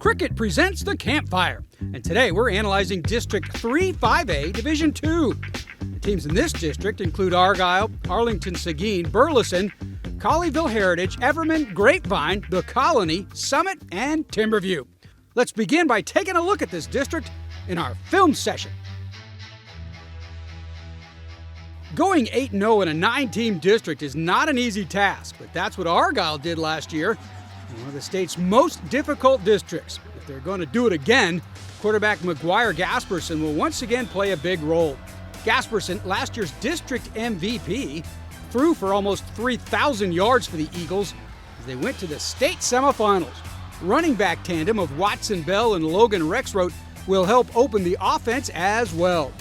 Cricket presents The Campfire, and today we're analyzing District 3-5A, Division 2. The teams in this district include Argyle, Arlington Seguin, Burleson, Colleyville Heritage, Everman, Grapevine, The Colony, Summit, and Timberview. Let's begin by taking a look at this district in our film session. Going 8-0 in a 9-team district is not an easy task, but that's what Argyle did last year in one of the state's most difficult districts. If they're going to do it again, quarterback McGuire Gasperson will once again play a big role. Gasperson, last year's district MVP, threw for almost 3,000 yards for the Eagles as they went to the state semifinals. Running back tandem of Watson Bell and Logan Rexroth will help open the offense as well.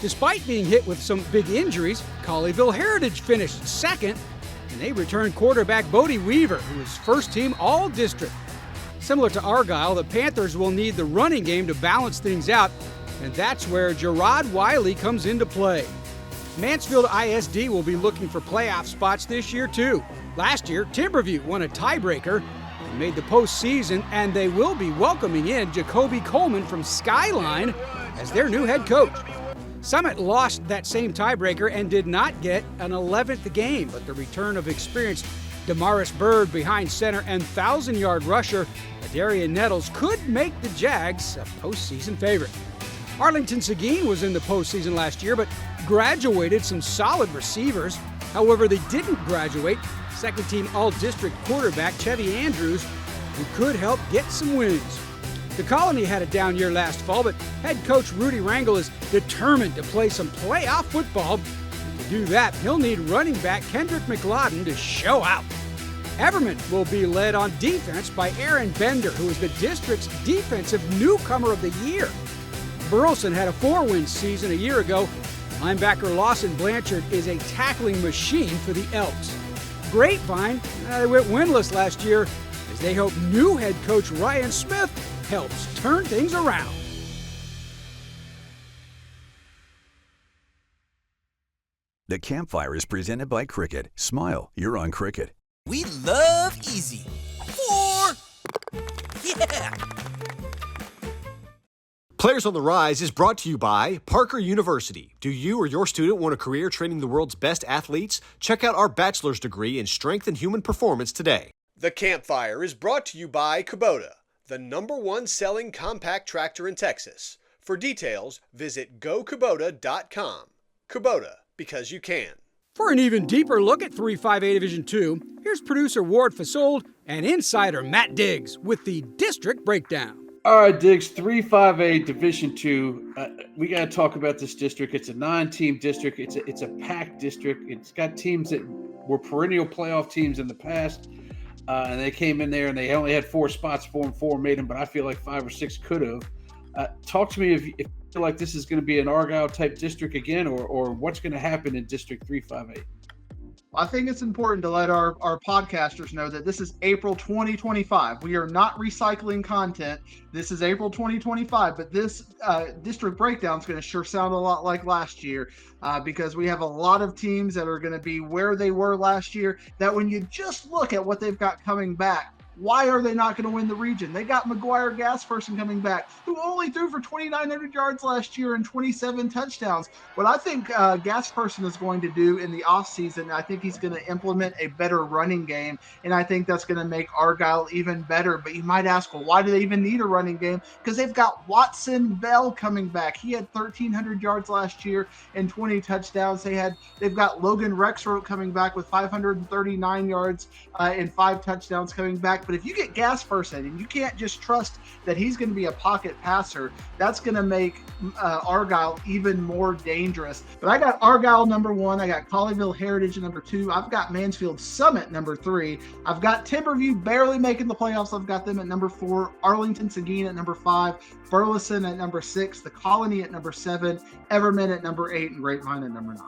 Despite being hit with some big injuries, Colleyville Heritage finished second, and they returned quarterback Bodie Weaver, who was first-team All-District. Similar to Argyle, the Panthers will need the running game to balance things out, and that's where Gerard Wiley comes into play. Mansfield ISD will be looking for playoff spots this year, too. Last year, Timberview won a tiebreaker and made the postseason, and they will be welcoming in Jacoby Coleman from Skyline as their new head coach. Summit lost that same tiebreaker and did not get an 11th game, but the return of experienced Damaris Bird behind center and 1,000-yard rusher Adarian Nettles could make the Jags a postseason favorite. Arlington Seguin was in the postseason last year, but graduated some solid receivers. However, they didn't graduate second-team All-District quarterback Chevy Andrews, who could help get some wins. The Colony had a down year last fall, but head coach Rudy Rangel is determined to play some playoff football. To do that, he'll need running back Kendrick McLaughlin to show out. Everman will be led on defense by Aaron Bender, who is the district's defensive newcomer of the year. Burleson had a 4-win season a year ago. Linebacker Lawson Blanchard is a tackling machine for the Elks. Grapevine, they went winless last year as they hope new head coach Ryan Smith helps turn things around. The Campfire is presented by Cricket. Smile, you're on Cricket. We love easy. Yeah! Players on the Rise is brought to you by Parker University. Do you or your student want a career training the world's best athletes? Check out our bachelor's degree in strength and human performance today. The Campfire is brought to you by Kubota, the #1 selling compact tractor in Texas. For details, visit gokubota.com. Kubota, because you can. For an even deeper look at 3-5A Division 2, here's producer Ward Fasold and insider Matt Diggs with the district breakdown. All right, Diggs, 3-5A Division 2. We got to talk about this district. It's a 9-team district. It's a packed district. It's got teams that were perennial playoff teams in the past. And they came in there and they only had 4 spots. 4 and 4 made them, but I feel like 5 or 6 could have. Talk to me if you feel like this is going to be an Argyle-type district again, or what's going to happen in District 3-5A. I think it's important to let our podcasters know that this is April 2025. We are not recycling content. This is April 2025, but this district breakdown is going to sure sound a lot like last year because we have a lot of teams that are going to be where they were last year, that when you just look at what they've got coming back, why are they not going to win the region? They got McGuire Gasperson coming back, who only threw for 2,900 yards last year and 27 touchdowns. What I think Gasperson is going to do in the offseason, I think he's going to implement a better running game, and I think that's going to make Argyle even better. But you might ask, well, why do they even need a running game? Because they've got Watson Bell coming back. He had 1,300 yards last year and 20 touchdowns. They've got Logan Rexroth coming back with 539 yards and 5 touchdowns coming back. But if you get Gasperson and you can't just trust that he's going to be a pocket passer, that's going to make Argyle even more dangerous. But I got Argyle #1. I got Colleyville Heritage #2. I've got Mansfield Summit #3. I've got Timberview barely making the playoffs. I've got them at #4. Arlington Seguin at #5. Burleson at #6. The Colony at #7. Everman at #8. And Grapevine at #9.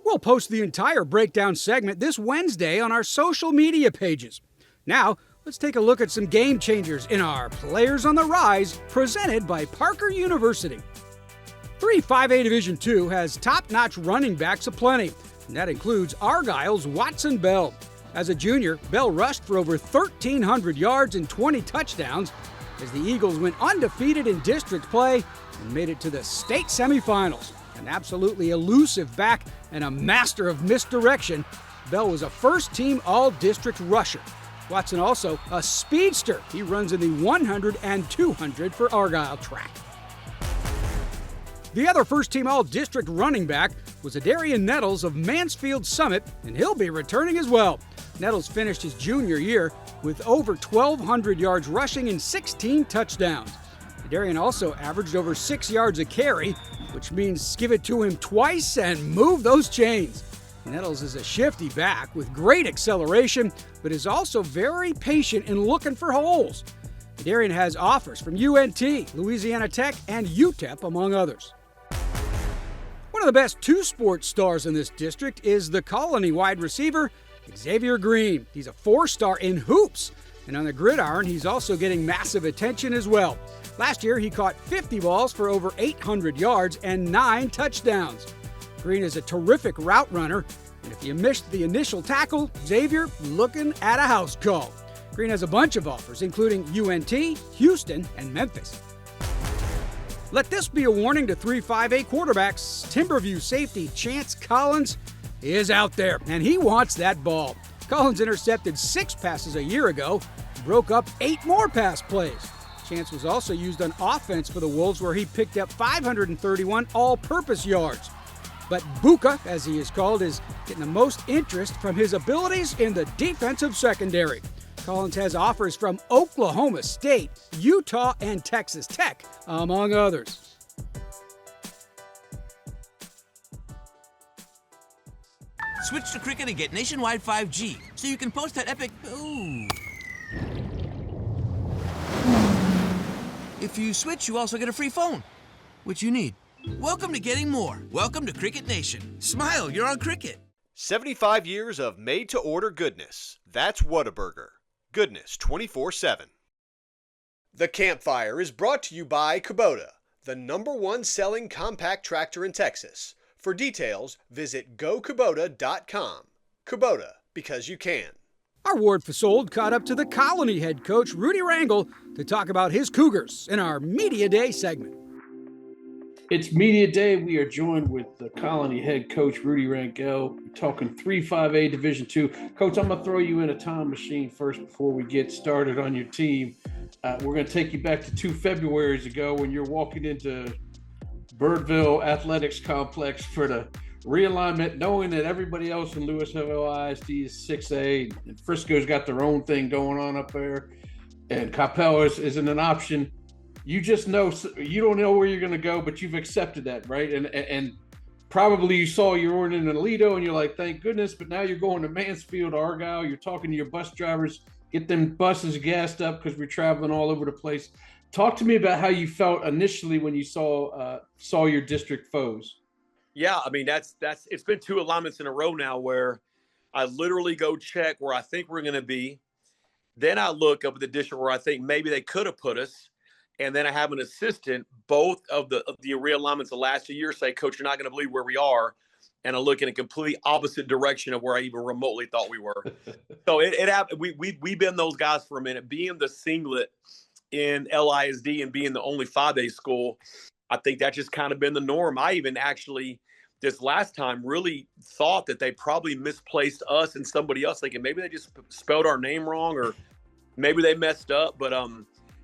We'll post the entire breakdown segment this Wednesday on our social media pages. Now, let's take a look at some game changers in our Players on the Rise, presented by Parker University. 3-5A Division 2 has top-notch running backs aplenty, and that includes Argyle's Watson Bell. As a junior, Bell rushed for over 1,300 yards and 20 touchdowns as the Eagles went undefeated in district play and made it to the state semifinals. An absolutely elusive back and a master of misdirection, Bell was a first-team all-district rusher. Watson also a speedster. He runs in the 100 and 200 for Argyle track. The other first-team all-district running back was Adarian Nettles of Mansfield Summit, and he'll be returning as well. Nettles finished his junior year with over 1,200 yards rushing and 16 touchdowns. Adarian also averaged over 6 yards a carry, which means give it to him twice and move those chains. Nettles is a shifty back with great acceleration, but is also very patient in looking for holes. Adarian has offers from UNT, Louisiana Tech, and UTEP, among others. One of the best two-sport stars in this district is the Colony wide receiver, Xavier Green. He's a 4-star in hoops, and on the gridiron, he's also getting massive attention as well. Last year, he caught 50 balls for over 800 yards and 9 touchdowns. Green is a terrific route runner, and if you missed the initial tackle, Xavier looking at a house call. Green has a bunch of offers, including UNT, Houston, and Memphis. Let this be a warning to 3-5A quarterbacks. Timberview safety Chance Collins is out there, and he wants that ball. Collins intercepted 6 passes a year ago, broke up 8 more pass plays. Chance was also used on offense for the Wolves, where he picked up 531 all-purpose yards. But Buka, as he is called, is getting the most interest from his abilities in the defensive secondary. Collins has offers from Oklahoma State, Utah, and Texas Tech, among others. Switch to Cricket and get nationwide 5G, so you can post that epic ooh. If you switch, you also get a free phone, which you need. Welcome to getting more. Welcome to Cricket Nation. Smile, you're on Cricket. 75 years of made-to-order goodness. That's Whataburger. Goodness 24/7. The Campfire is brought to you by Kubota, the #1 selling compact tractor in Texas. For details, visit gokubota.com. Kubota, because you can. Our Ward Fasold caught up to the Colony head coach, Rudy Rangel, to talk about his Cougars in our Media Day segment. It's Media Day. We are joined with the Colony head coach, Rudy Rangel, talking 3-5A Division II. Coach, I'm going to throw you in a time machine first before we get started on your team. We're going to take you back to 2 Februaries ago when you're walking into Birdville Athletics Complex for the realignment, knowing that everybody else in Louisville ISD is 6A, and Frisco's got their own thing going on up there, and Capel isn't an option. You just know, you don't know where you're going to go, but you've accepted that, right? And probably you saw your order in Aledo and you're like, thank goodness, but now you're going to Mansfield, Argyle, you're talking to your bus drivers, get them buses gassed up because we're traveling all over the place. Talk to me about how you felt initially when you saw your district foes. Yeah, I mean, that's it's been 2 alignments in a row now where I literally go check where I think we're going to be. Then I look up at the district where I think maybe they could have put us. And then I have an assistant, both of the realignments of last year say, Coach, you're not going to believe where we are. And I look in a completely opposite direction of where I even remotely thought we were. So it happened. We've been those guys for a minute. Being the singlet in LISD and being the only 5A school, I think that's just kind of been the norm. I even actually, this last time, really thought that they probably misplaced us and somebody else, thinking maybe they just spelled our name wrong or maybe they messed up. But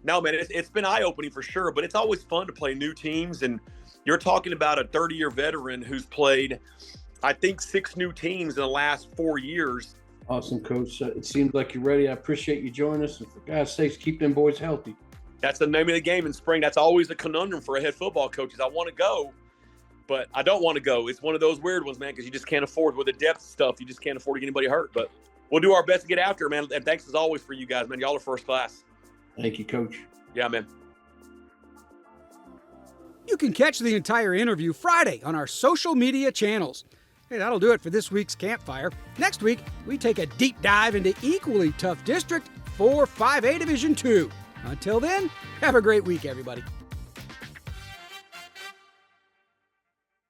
no, man, it's been eye-opening for sure, but it's always fun to play new teams. And you're talking about a 30-year veteran who's played, I think, 6 new teams in the last 4 years. Awesome, Coach. It seems like you're ready. I appreciate you joining us. And for God's sakes, keep them boys healthy. That's the name of the game in spring. That's always a conundrum for a head football coach is I want to go, but I don't want to go. It's one of those weird ones, man, because you just can't afford, with the depth stuff, you just can't afford to get anybody hurt. But we'll do our best to get after it, man. And thanks as always for you guys, man. Y'all are first class. Thank you, Coach. Yeah, man. You can catch the entire interview Friday on our social media channels. Hey, that'll do it for this week's Campfire. Next week, we take a deep dive into equally tough district 4-5A Division II. Until then, have a great week, everybody.